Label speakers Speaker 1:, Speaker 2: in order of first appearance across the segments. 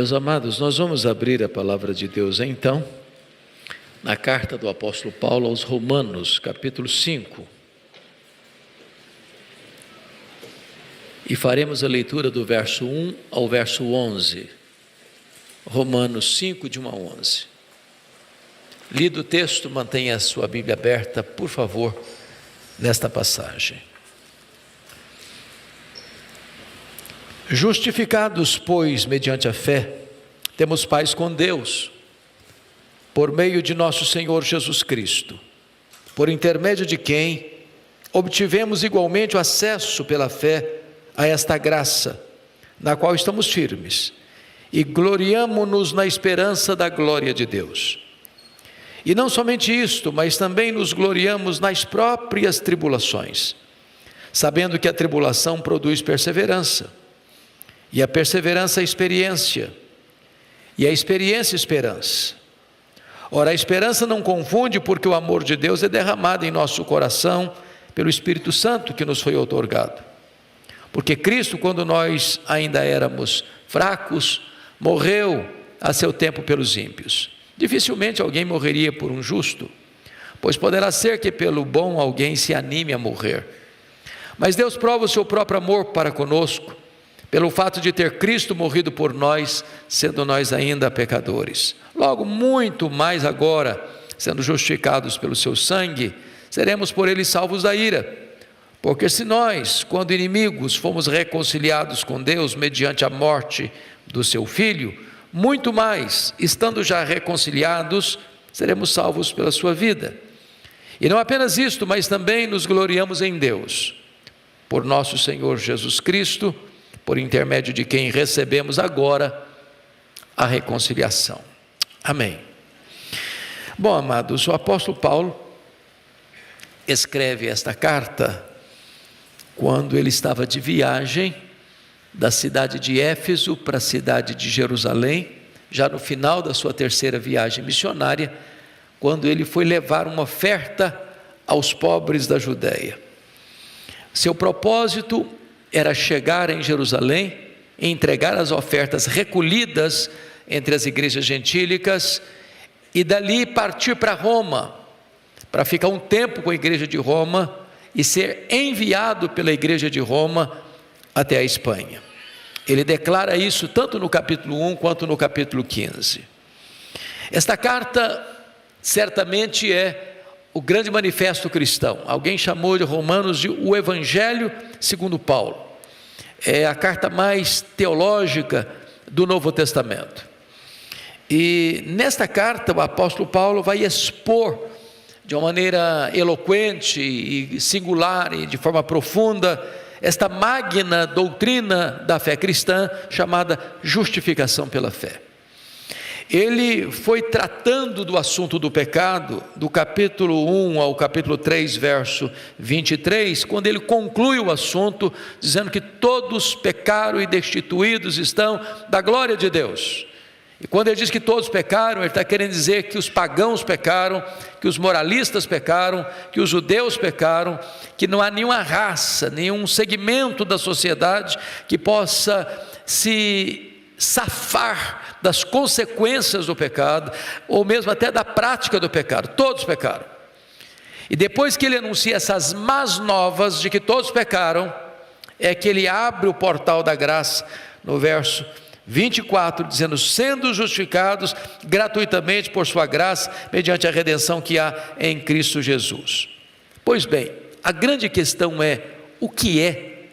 Speaker 1: Meus amados, nós vamos abrir a palavra de Deus então, na carta do apóstolo Paulo aos Romanos, capítulo 5. E faremos a leitura do verso 1 ao verso 11. Romanos 5, de 1 a 11. Lido o texto, mantenha a sua Bíblia aberta, por favor, nesta passagem. Justificados, pois, mediante a fé, temos paz com Deus, por meio de nosso Senhor Jesus Cristo, por intermédio de quem obtivemos igualmente o acesso pela fé a esta graça, na qual estamos firmes, e gloriamo-nos na esperança da glória de Deus. E não somente isto, mas também nos gloriamos nas próprias tribulações, sabendo que a tribulação produz perseverança, e a perseverança experiência, e a experiência esperança. Ora, a esperança não confunde, porque o amor de Deus é derramado em nosso coração pelo Espírito Santo que nos foi outorgado. Porque Cristo, quando nós ainda éramos fracos, morreu a seu tempo pelos ímpios. Dificilmente alguém morreria por um justo, pois poderá ser que pelo bom alguém se anime a morrer. Mas Deus prova o seu próprio amor para conosco, pelo fato de ter Cristo morrido por nós, sendo nós ainda pecadores. Logo, muito mais agora, sendo justificados pelo seu sangue, seremos por ele salvos da ira. Porque se nós, quando inimigos, fomos reconciliados com Deus mediante a morte do seu Filho, muito mais, estando já reconciliados, seremos salvos pela sua vida. E não apenas isto, mas também nos gloriamos em Deus, por nosso Senhor Jesus Cristo, por intermédio de quem recebemos agora a reconciliação. Amém. Bom, amados, o apóstolo Paulo escreve esta carta quando ele estava de viagem da cidade de Éfeso para a cidade de Jerusalém, já no final da sua terceira viagem missionária, quando ele foi levar uma oferta aos pobres da Judéia. Seu propósito era chegar em Jerusalém e entregar as ofertas recolhidas entre as igrejas gentílicas e dali partir para Roma, para ficar um tempo com a igreja de Roma e ser enviado pela igreja de Roma até a Espanha. Ele declara isso tanto no capítulo 1 quanto no capítulo 15. Esta carta certamente é o grande manifesto cristão. Alguém chamou de Romanos de o Evangelho segundo Paulo. É a carta mais teológica do Novo Testamento. E nesta carta o apóstolo Paulo vai expor de uma maneira eloquente e singular e de forma profunda esta magna doutrina da fé cristã chamada justificação pela fé. Ele foi tratando do assunto do pecado, do capítulo 1 ao capítulo 3, verso 23, quando ele conclui o assunto, dizendo que todos pecaram e destituídos estão da glória de Deus. E quando ele diz que todos pecaram, ele está querendo dizer que os pagãos pecaram, que os moralistas pecaram, que os judeus pecaram, que não há nenhuma raça, nenhum segmento da sociedade que possa se safar das consequências do pecado, ou mesmo até da prática do pecado. Todos pecaram. E depois que ele anuncia essas más novas de que todos pecaram, é que ele abre o portal da graça no verso 24, dizendo: sendo justificados gratuitamente por sua graça, mediante a redenção que há em Cristo Jesus. Pois bem, a grande questão é: o que é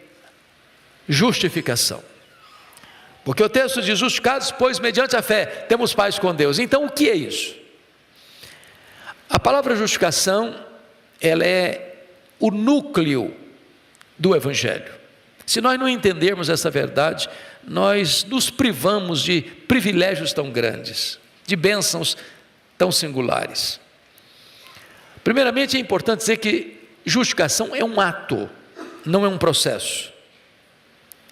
Speaker 1: justificação? Porque o texto diz: justificados, pois, mediante a fé, temos paz com Deus. Então, o que é isso? A palavra justificação, ela é o núcleo do Evangelho. Se nós não entendermos essa verdade, nós nos privamos de privilégios tão grandes, de bênçãos tão singulares. Primeiramente, é importante dizer que justificação é um ato, não é um processo.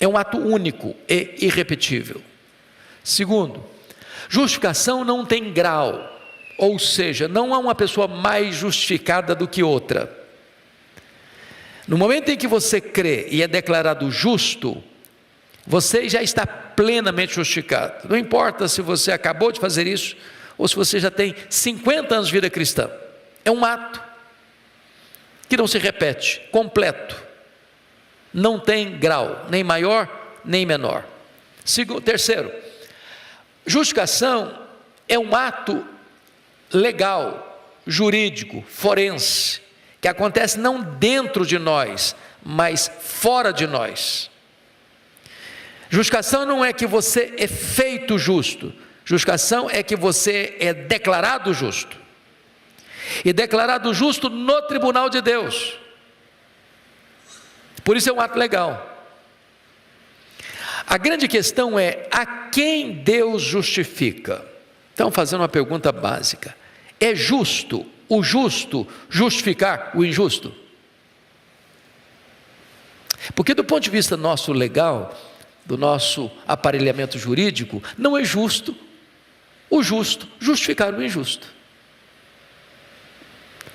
Speaker 1: É um ato único e irrepetível. Segundo, justificação não tem grau, ou seja, não há uma pessoa mais justificada do que outra. No momento em que você crê e é declarado justo, você já está plenamente justificado. Não importa se você acabou de fazer isso, ou se você já tem 50 anos de vida cristã. É um ato que não se repete, completo. Não tem grau, nem maior, nem menor. Terceiro, justificação é um ato legal, jurídico, forense, que acontece não dentro de nós, mas fora de nós. Justificação não é que você é feito justo, justificação é que você é declarado justo, e declarado justo no tribunal de Deus. Por isso é um ato legal. A grande questão é: a quem Deus justifica? Então, fazendo uma pergunta básica: é justo o justo justificar o injusto? Porque do ponto de vista nosso legal, do nosso aparelhamento jurídico, não é justo o justo justificar o injusto.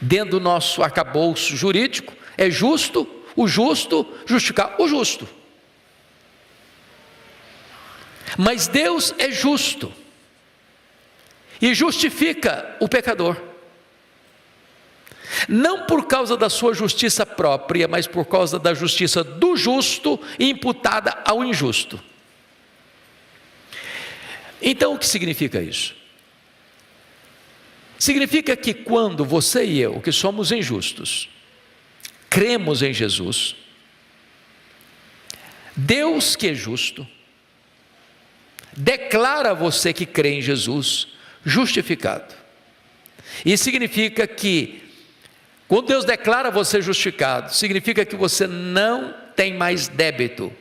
Speaker 1: Dentro do nosso arcabouço jurídico, é justo o justo justificar o justo. Mas Deus é justo e justifica o pecador, não por causa da sua justiça própria, mas por causa da justiça do justo imputada ao injusto. Então, o que significa isso? Significa que quando você e eu, que somos injustos, cremos em Jesus, Deus, que é justo, declara você que crê em Jesus justificado. Isso significa que quando Deus declara você justificado, significa que você não tem mais débito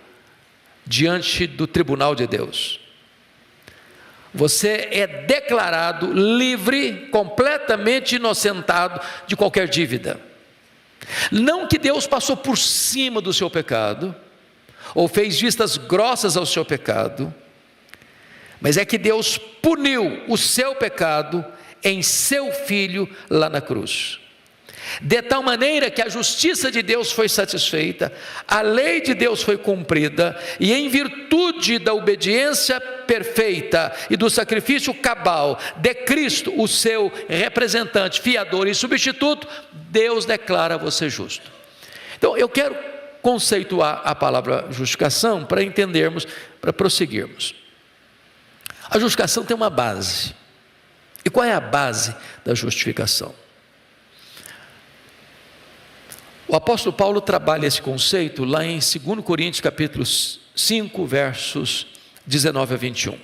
Speaker 1: diante do tribunal de Deus. Você é declarado livre, completamente inocentado de qualquer dívida. Não que Deus passou por cima do seu pecado, ou fez vistas grossas ao seu pecado, mas é que Deus puniu o seu pecado em seu Filho lá na cruz. De tal maneira que a justiça de Deus foi satisfeita, a lei de Deus foi cumprida, e em virtude da obediência perfeita e do sacrifício cabal de Cristo, o seu representante, fiador e substituto, Deus declara você justo. Então eu quero conceituar a palavra justificação para entendermos, para prosseguirmos. A justificação tem uma base. E qual é a base da justificação? O apóstolo Paulo trabalha esse conceito lá em 2 Coríntios capítulo 5, versos 19 a 21.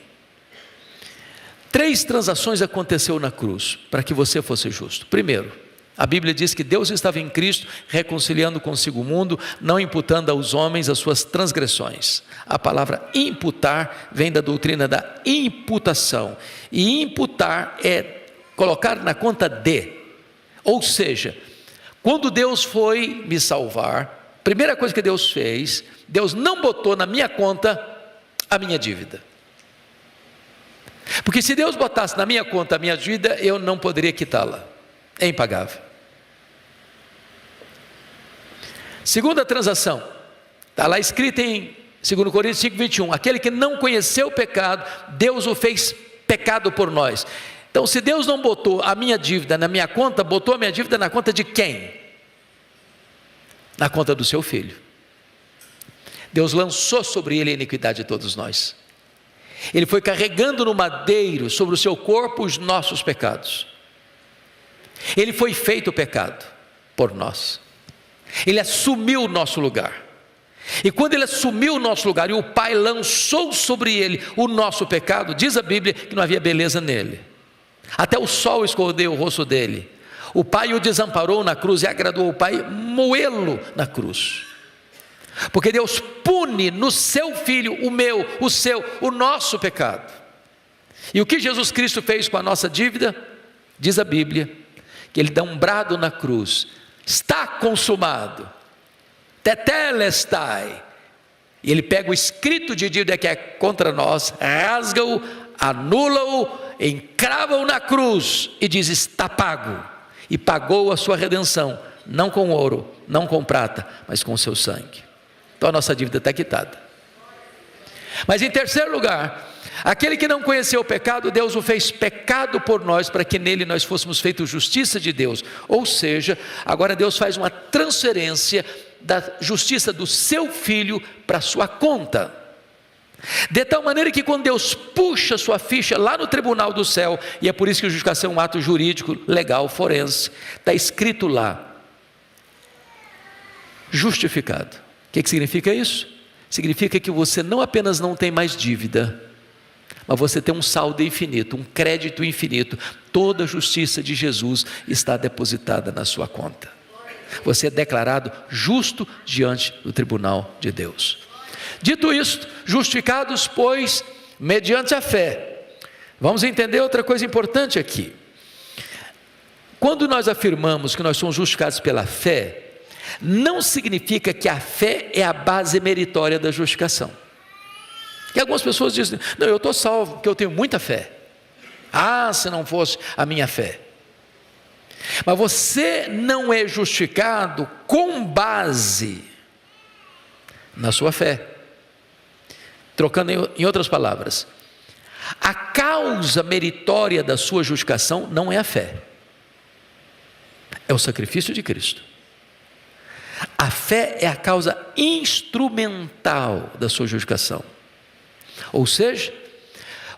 Speaker 1: 3 transações aconteceu na cruz para que você fosse justo. Primeiro, a Bíblia diz que Deus estava em Cristo reconciliando consigo o mundo, não imputando aos homens as suas transgressões. A palavra imputar vem da doutrina da imputação, e imputar é colocar na conta de, ou seja, quando Deus foi me salvar, a primeira coisa que Deus fez, Deus não botou na minha conta a minha dívida. Porque se Deus botasse na minha conta a minha dívida, eu não poderia quitá-la, é impagável. Segunda transação, está lá escrito em 2 Coríntios 5, 21, aquele que não conheceu o pecado, Deus o fez pecado por nós. Então, se Deus não botou a minha dívida na minha conta, botou a minha dívida na conta de quem? Na conta do seu Filho. Deus lançou sobre ele a iniquidade de todos nós. Ele foi carregando no madeiro sobre o seu corpo os nossos pecados. Ele foi feito pecado por nós. Ele assumiu o nosso lugar. E quando ele assumiu o nosso lugar e o Pai lançou sobre ele o nosso pecado, diz a Bíblia que não havia beleza nele. Até o sol escondeu o rosto dele. O Pai o desamparou na cruz e agradou o Pai moê-lo na cruz. Porque Deus pune no seu Filho o meu, o seu, o nosso pecado. E o que Jesus Cristo fez com a nossa dívida? Diz a Bíblia que ele dá um brado na cruz: está consumado, tetelestai. E ele pega o escrito de dívida que é contra nós, rasga-o, anula-o, encrava-o na cruz e diz: está pago. E pagou a sua redenção, não com ouro, não com prata, mas com o seu sangue. Então a nossa dívida está quitada. Mas em terceiro lugar, aquele que não conheceu o pecado, Deus o fez pecado por nós, para que nele nós fôssemos feitos justiça de Deus. Ou seja, agora Deus faz uma transferência da justiça do seu Filho para a sua conta. De tal maneira que quando Deus puxa sua ficha lá no tribunal do céu, e é por isso que a justificação é um ato jurídico, legal, forense, está escrito lá, justificado. O que significa isso? Significa que você não apenas não tem mais dívida, mas você tem um saldo infinito, um crédito infinito. Toda a justiça de Jesus está depositada na sua conta. Você é declarado justo diante do tribunal de Deus. Dito isto, justificados, pois, mediante a fé. Vamos entender outra coisa importante aqui. Quando nós afirmamos que nós somos justificados pela fé, não significa que a fé é a base meritória da justificação. E algumas pessoas dizem, não, eu estou salvo porque eu tenho muita fé. Ah, se não fosse a minha fé. Mas você não é justificado com base na sua fé. Trocando em outras palavras, a causa meritória da sua justificação não é a fé, é o sacrifício de Cristo. A fé é a causa instrumental da sua justificação. Ou seja,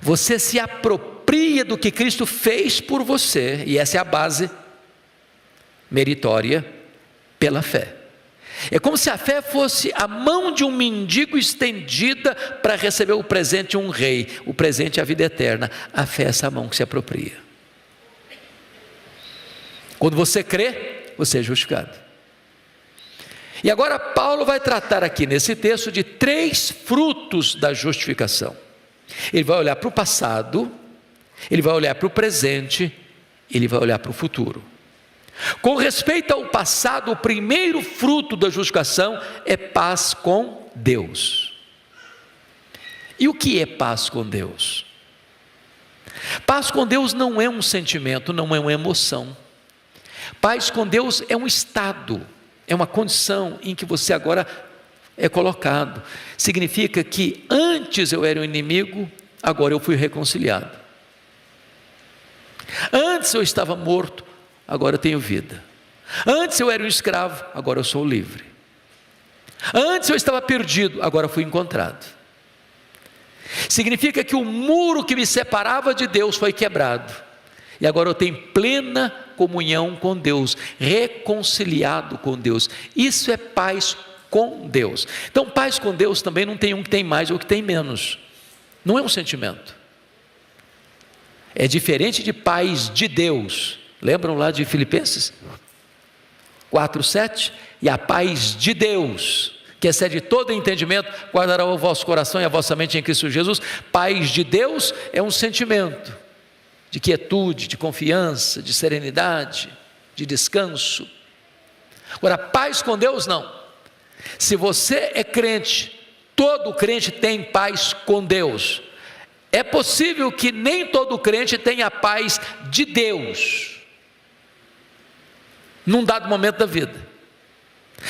Speaker 1: você se apropria do que Cristo fez por você, e essa é a base meritória pela fé. É como se a fé fosse a mão de um mendigo estendida para receber o presente de um rei. O presente é a vida eterna. A fé é essa mão que se apropria. Quando você crê, você é justificado. E agora Paulo vai tratar aqui nesse texto de 3 frutos da justificação. Ele vai olhar para o passado, ele vai olhar para o presente, ele vai olhar para o futuro. Com respeito ao passado, o primeiro fruto da justificação é paz com Deus. E o que é paz com Deus? Paz com Deus não é um sentimento, não é uma emoção. Paz com Deus é um estado, é uma condição em que você agora é colocado. Significa que antes eu era um inimigo, agora eu fui reconciliado. Antes eu estava morto, agora eu tenho vida. Antes eu era um escravo, agora eu sou livre. Antes eu estava perdido, agora fui encontrado. Significa que o muro que me separava de Deus foi quebrado. E agora eu tenho plena comunhão com Deus, reconciliado com Deus. Isso é paz com Deus. Então paz com Deus também não tem um que tem mais ou que tem menos. Não é um sentimento. É diferente de paz de Deus. Lembram lá de Filipenses 4:7? E a paz de Deus, que excede todo entendimento, guardará o vosso coração e a vossa mente em Cristo Jesus. Paz de Deus é um sentimento de quietude, de confiança, de serenidade, de descanso. Agora, paz com Deus não. Se você é crente, todo crente tem paz com Deus. É possível que nem todo crente tenha a paz de Deus num dado momento da vida,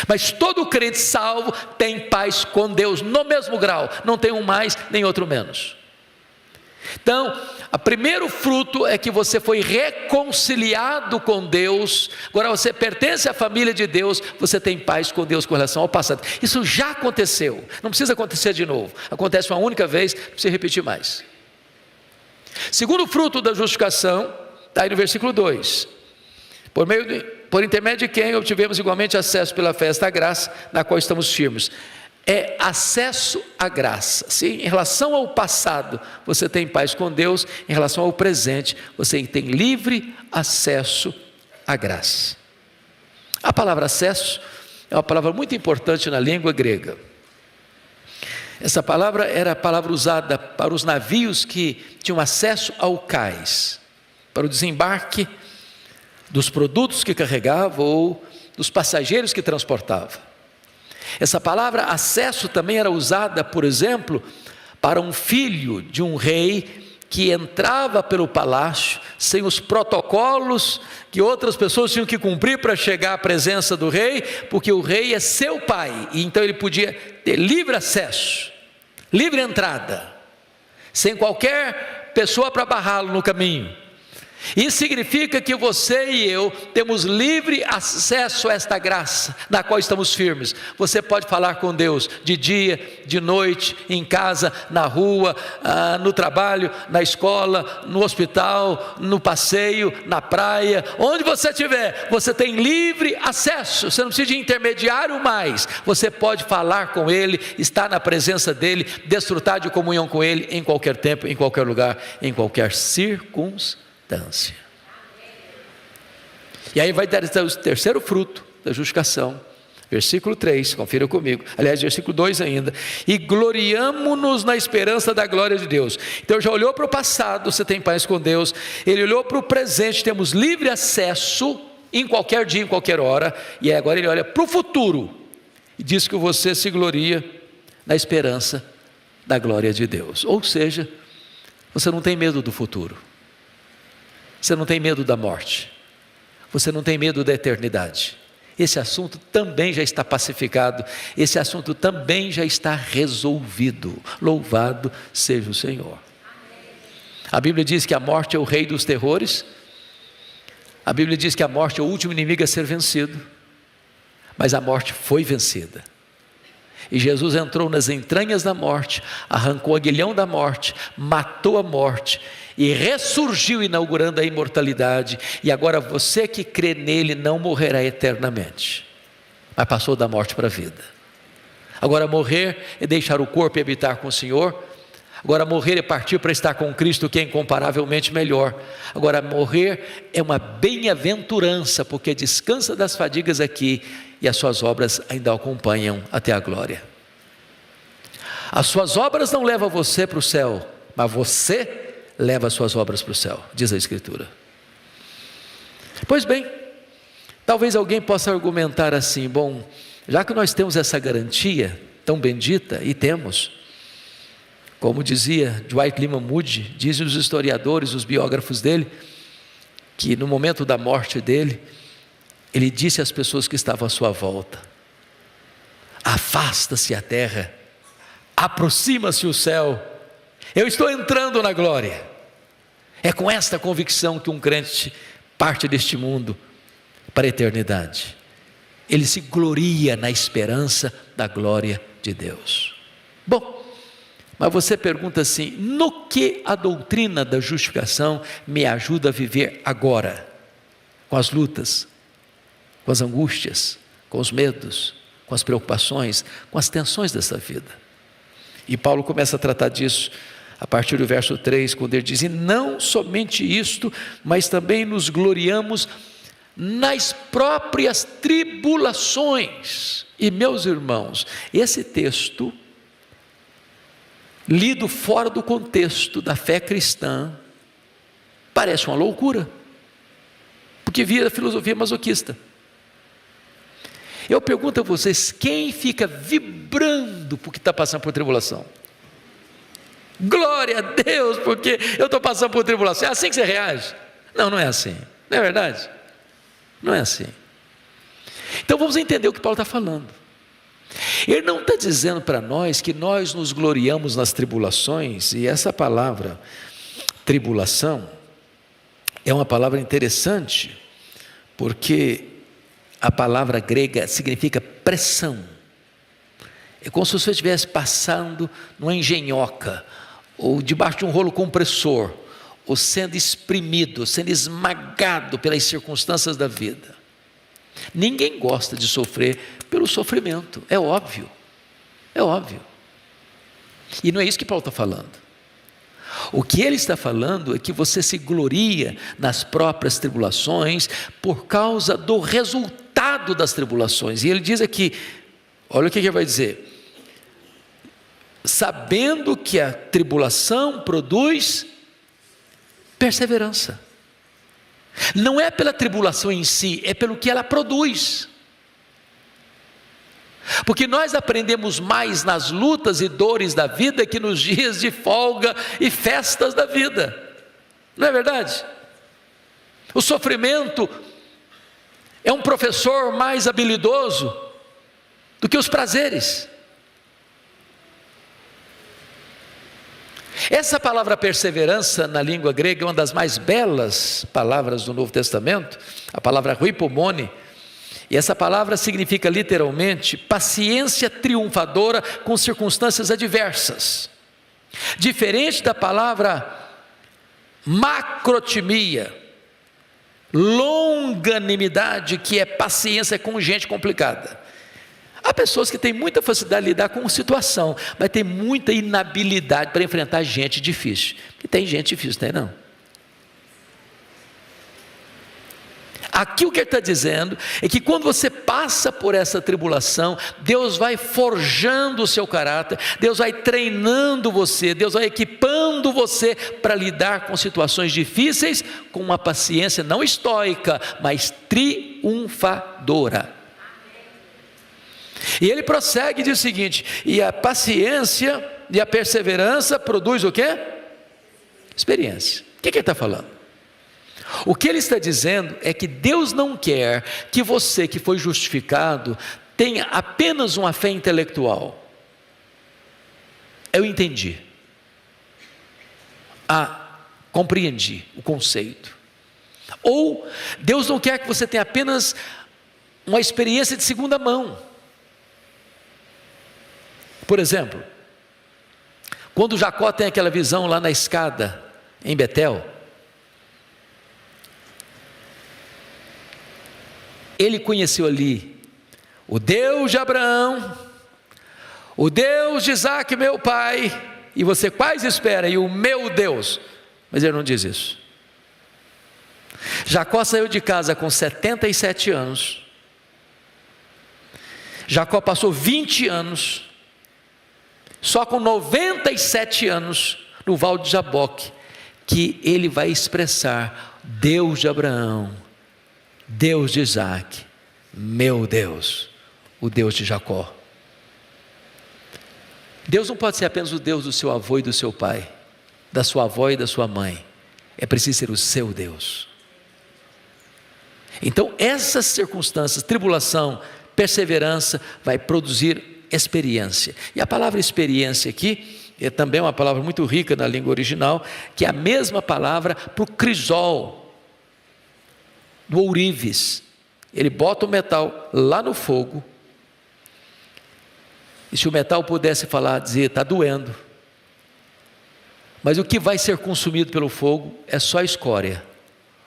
Speaker 1: mas todo crente salvo tem paz com Deus no mesmo grau, não tem um mais nem outro menos. Então, o primeiro fruto é que você foi reconciliado com Deus. Agora você pertence à família de Deus, você tem paz com Deus com relação ao passado. Isso já aconteceu, não precisa acontecer de novo. Acontece uma única vez, não precisa repetir mais. Segundo fruto da justificação, está aí no versículo 2. Por intermédio de quem obtivemos igualmente acesso pela fé a esta graça, na qual estamos firmes. É acesso à graça. Se em relação ao passado você tem paz com Deus, em relação ao presente você tem livre acesso à graça. A palavra acesso é uma palavra muito importante na língua grega. Essa palavra era a palavra usada para os navios que tinham acesso ao cais, para o desembarque dos produtos que carregava ou dos passageiros que transportava. Essa palavra acesso também era usada, por exemplo, para um filho de um rei que entrava pelo palácio sem os protocolos que outras pessoas tinham que cumprir para chegar à presença do rei, porque o rei é seu pai, e então ele podia ter livre acesso livre entrada, sem qualquer pessoa para barrá-lo no caminho. Isso significa que você e eu temos livre acesso a esta graça, na qual estamos firmes. Você pode falar com Deus de dia, de noite, em casa, na rua, no trabalho, na escola, no hospital, no passeio, na praia, onde você estiver, você tem livre acesso. Você não precisa de intermediário mais. Você pode falar com Ele, estar na presença dEle, desfrutar de comunhão com Ele em qualquer tempo, em qualquer lugar, em qualquer circunstância. E aí vai dar o terceiro fruto da justificação, versículo 3, confira comigo, aliás, versículo 2 ainda: e gloriamo-nos na esperança da glória de Deus. Então já olhou para o passado, você tem paz com Deus. Ele olhou para o presente, temos livre acesso em qualquer dia, em qualquer hora. E agora ele olha para o futuro e diz que você se gloria na esperança da glória de Deus. Ou seja, você não tem medo do futuro, você não tem medo da morte, você não tem medo da eternidade. Esse assunto também já está pacificado, esse assunto também já está resolvido. Louvado seja o Senhor. A Bíblia diz que a morte é o rei dos terrores, a Bíblia diz que a morte é o último inimigo a ser vencido, mas a morte foi vencida. E Jesus entrou nas entranhas da morte, arrancou o aguilhão da morte, matou a morte e ressurgiu, inaugurando a imortalidade. E agora você que crê nele não morrerá eternamente, mas passou da morte para a vida. Agora morrer é deixar o corpo e habitar com o Senhor. Agora morrer é partir para estar com Cristo, que é incomparavelmente melhor. Agora morrer é uma bem-aventurança, porque descansa das fadigas aqui e as suas obras ainda o acompanham até a glória. As suas obras não levam você para o céu, mas você leva as suas obras para o céu, diz a Escritura. Pois bem, talvez alguém possa argumentar assim: bom, já que nós temos essa garantia tão bendita, e temos, como dizia Dwight Lyman Moody, dizem os historiadores, os biógrafos dele, que no momento da morte dele, ele disse às pessoas que estavam à sua volta: afasta-se a terra, aproxima-se o céu, eu estou entrando na glória. É com esta convicção que um crente parte deste mundo para a eternidade. Ele se gloria na esperança da glória de Deus. Bom, mas você pergunta assim: no que a doutrina da justificação me ajuda a viver agora? Com as lutas, com as angústias, com os medos, com as preocupações, com as tensões dessa vida. E Paulo começa a tratar disso a partir do verso 3, quando ele diz: e não somente isto, mas também nos gloriamos nas próprias tribulações. E meus irmãos, esse texto, lido fora do contexto da fé cristã, parece uma loucura, porque vira filosofia masoquista. Eu pergunto a vocês: quem fica vibrando porque está passando por tribulação? Glória a Deus, porque eu estou passando por tribulação. É assim que você reage? Não, não é assim, não é verdade? Não é assim. Então vamos entender o que Paulo está falando. Ele não está dizendo para nós que nós nos gloriamos nas tribulações. E essa palavra tribulação é uma palavra interessante, porque a palavra grega significa pressão. É como se você estivesse passando numa engenhoca, ou debaixo de um rolo compressor, ou sendo exprimido, sendo esmagado pelas circunstâncias da vida. Ninguém gosta de sofrer pelo sofrimento, é óbvio, é óbvio. E não é isso que Paulo está falando. O que ele está falando é que você se gloria nas próprias tribulações por causa do resultado das tribulações. E ele diz aqui, olha o que ele vai dizer: sabendo que a tribulação produz perseverança. Não é pela tribulação em si, é pelo que ela produz. Porque nós aprendemos mais nas lutas e dores da vida que nos dias de folga e festas da vida, não é verdade? O sofrimento é um professor mais habilidoso do que os prazeres. Essa palavra perseverança na língua grega é uma das mais belas palavras do Novo Testamento, a palavra huipomone, e essa palavra significa literalmente paciência triunfadora com circunstâncias adversas. Diferente da palavra macrotimia, longanimidade, que é paciência com gente complicada. Há pessoas que têm muita facilidade de lidar com situação, mas tem muita inabilidade para enfrentar gente difícil. E tem gente difícil, tem não? Aqui o que ele está dizendo é que quando você passa por essa tribulação, Deus vai forjando o seu caráter, Deus vai treinando você, Deus vai equipando você para lidar com situações difíceis com uma paciência não estoica, mas triunfadora. E ele prossegue e diz o seguinte: e a paciência e a perseverança produz o quê? Experiência. O que ele está falando? O que ele está dizendo é que Deus não quer que você que foi justificado tenha apenas uma fé intelectual. Eu entendi. Compreendi o conceito. Ou Deus não quer que você tenha apenas uma experiência de segunda mão. Por exemplo, quando Jacó tem aquela visão lá na escada em Betel, ele conheceu ali o Deus de Abraão, o Deus de Isaac, meu pai, e você quais espera? E o meu Deus. Mas ele não diz isso. Jacó saiu de casa com 77 anos. Jacó passou 20 anos, só com 97 anos, no Val de Jaboque, que ele vai expressar Deus de Abraão, Deus de Isaac, meu Deus, o Deus de Jacó. Deus não pode ser apenas o Deus do seu avô e do seu pai, da sua avó e da sua mãe, é preciso ser o seu Deus. Então essas circunstâncias, tribulação, perseverança, vai produzir experiência. E a palavra experiência aqui é também uma palavra muito rica na língua original, que é a mesma palavra para o crisol, do ourives. Ele bota o metal lá no fogo, e se o metal pudesse falar, dizer, está doendo, mas o que vai ser consumido pelo fogo é só a escória.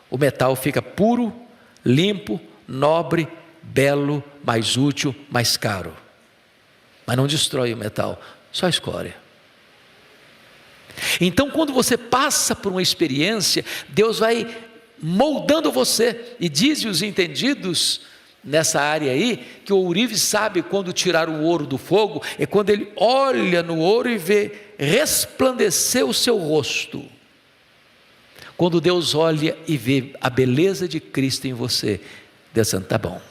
Speaker 1: O metal fica puro, limpo, nobre, belo, mais útil, mais caro, mas não destrói o metal, só a escória. Então quando você passa por uma experiência, Deus vai moldando você, e dizem os entendidos nessa área aí, que o ourives sabe quando tirar o ouro do fogo, é quando ele olha no ouro e vê resplandecer o seu rosto. Quando Deus olha e vê a beleza de Cristo em você, Deus dizendo, tá bom,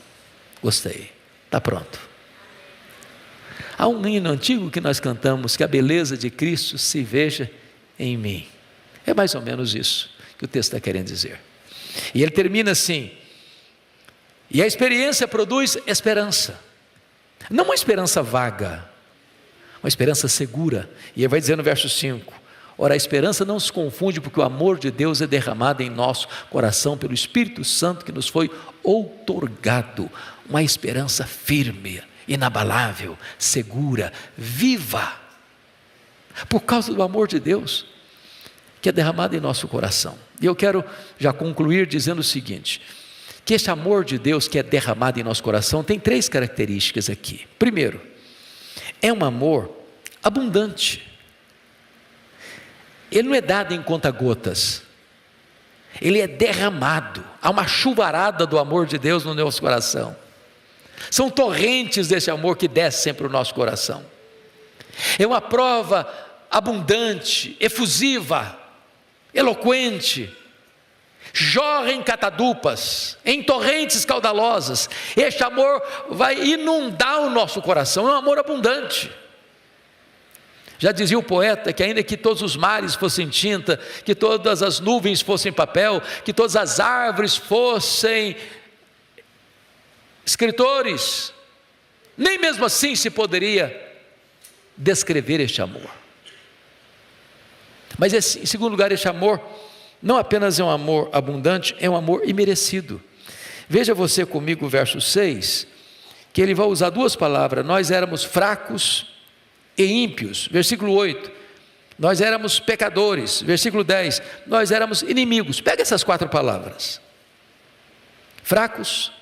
Speaker 1: gostei, está pronto. Há um hino antigo que nós cantamos, que a beleza de Cristo se veja em mim. É mais ou menos isso que o texto está querendo dizer. E ele termina assim: e a experiência produz esperança, não uma esperança vaga, uma esperança segura. E ele vai dizer no verso 5: ora, a esperança não se confunde, porque o amor de Deus é derramado em nosso coração pelo Espírito Santo que nos foi outorgado. Uma esperança firme, inabalável, segura, viva, por causa do amor de Deus que é derramado em nosso coração. E eu quero já concluir dizendo o seguinte, que esse amor de Deus que é derramado em nosso coração tem 3 características aqui. Primeiro, é um amor abundante. Ele não é dado em conta-gotas, ele é derramado. Há uma chuvarada do amor de Deus no nosso coração. São torrentes desse amor que descem para o nosso coração. É uma prova abundante, efusiva, eloquente, jorra em catadupas, em torrentes caudalosas. Este amor vai inundar o nosso coração, é um amor abundante. Já dizia o poeta que ainda que todos os mares fossem tinta, que todas as nuvens fossem papel, que todas as árvores fossem escritores, nem mesmo assim se poderia descrever este amor. Mas em segundo lugar, esse amor não apenas é um amor abundante, é um amor imerecido. Veja você comigo o verso 6, que ele vai usar duas palavras: nós éramos fracos e ímpios. Versículo 8, nós éramos pecadores. Versículo 10, nós éramos inimigos. Pega essas quatro palavras: fracos,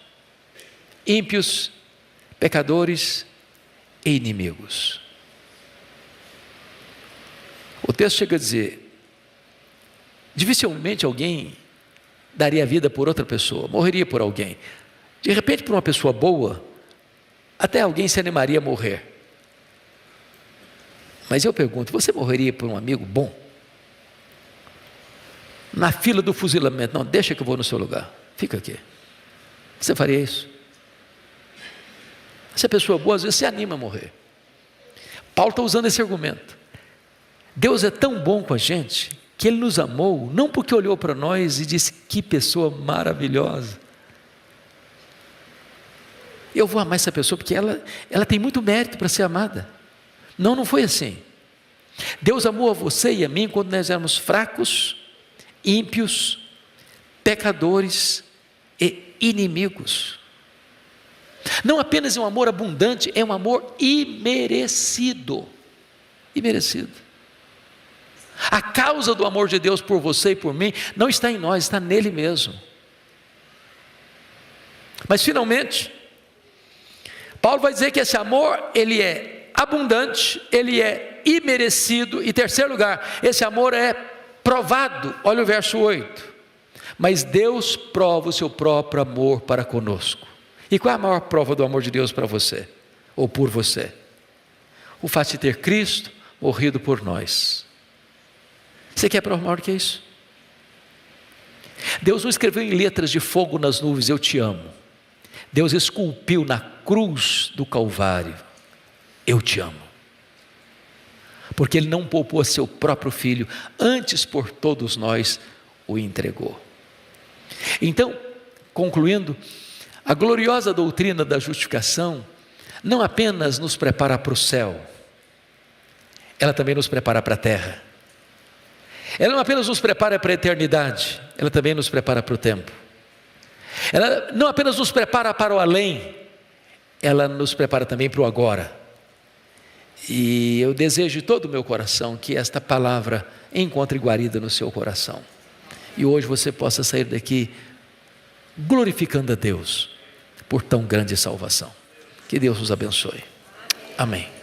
Speaker 1: ímpios, pecadores e inimigos. O texto chega a dizer: dificilmente alguém daria vida por outra pessoa, morreria por alguém. De repente, por uma pessoa boa, até alguém se animaria a morrer. Mas eu pergunto: você morreria por um amigo bom? Na fila do fuzilamento: não, deixa que eu vou no seu lugar, fica aqui. Você faria isso? Se a pessoa é boa, às vezes se anima a morrer. Paulo está usando esse argumento. Deus é tão bom com a gente, que Ele nos amou, não porque olhou para nós e disse: que pessoa maravilhosa, eu vou amar essa pessoa porque ela tem muito mérito para ser amada. Não, não foi assim. Deus amou a você e a mim quando nós éramos fracos, ímpios, pecadores e inimigos. Não apenas é um amor abundante, é um amor imerecido. Imerecido. A causa do amor de Deus por você e por mim não está em nós, está nele mesmo. Mas finalmente, Paulo vai dizer que esse amor, ele é abundante, ele é imerecido, e terceiro lugar, esse amor é provado. Olha o verso 8: mas Deus prova o seu próprio amor para conosco. E qual é a maior prova do amor de Deus para você, ou por você? O fato de ter Cristo morrido por nós. Você quer prova maior do que isso? Deus não escreveu em letras de fogo nas nuvens: eu te amo. Deus esculpiu na cruz do Calvário: eu te amo. Porque Ele não poupou a seu próprio Filho, antes por todos nós o entregou. Então, concluindo, a gloriosa doutrina da justificação não apenas nos prepara para o céu, ela também nos prepara para a terra. Ela não apenas nos prepara para a eternidade, ela também nos prepara para o tempo. Ela não apenas nos prepara para o além, ela nos prepara também para o agora. E eu desejo de todo o meu coração que esta palavra encontre guarida no seu coração. E hoje você possa sair daqui glorificando a Deus por tão grande salvação. Que Deus nos abençoe. Amém.